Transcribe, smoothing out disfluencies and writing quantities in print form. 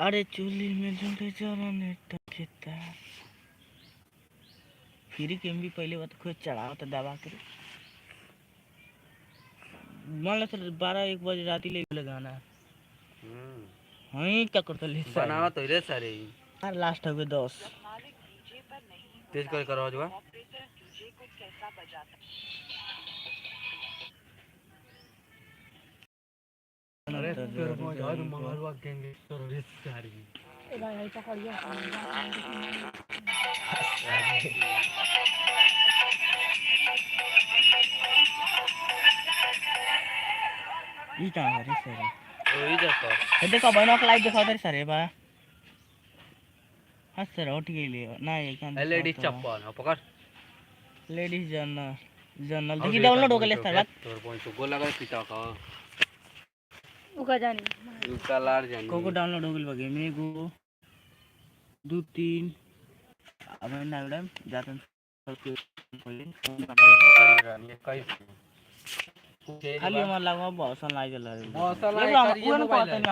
अरे चूल्ही में झुंडे जलाने टकेता फिर के भी पहले बात खुद चढ़ाओ तो दबा कर मान लो सर 12-1 बजे रात ले लगाना हाँ क्या करते ले बनावा तो रे सारे यार लास्ट हो गए 10 तेज कर करो जो अरे तेरे को यार मंगलवा गैंग तो रे सारी ए भाई भाई पकड़िए ये क्या है रे सर वही देखो ये देखो बनो का लाइव दिखाओ तेरे सर बा हाँ सर उठ गई ले ना ये क्या एलईडी चप्पल पकड़ लेडीज जर्नल देखिए डाउनलोड हो गए सर बात तोर पॉइंट को गोल लगा पिटा का उका जानी उका लार जानी को डाउनलोड हो गई बगे में गो 2-3 अब ना मैडम जातन सबके खाली हमारा लगा बहुत सन लाइक लगा बहुत सन लाइक करिए मोबाइल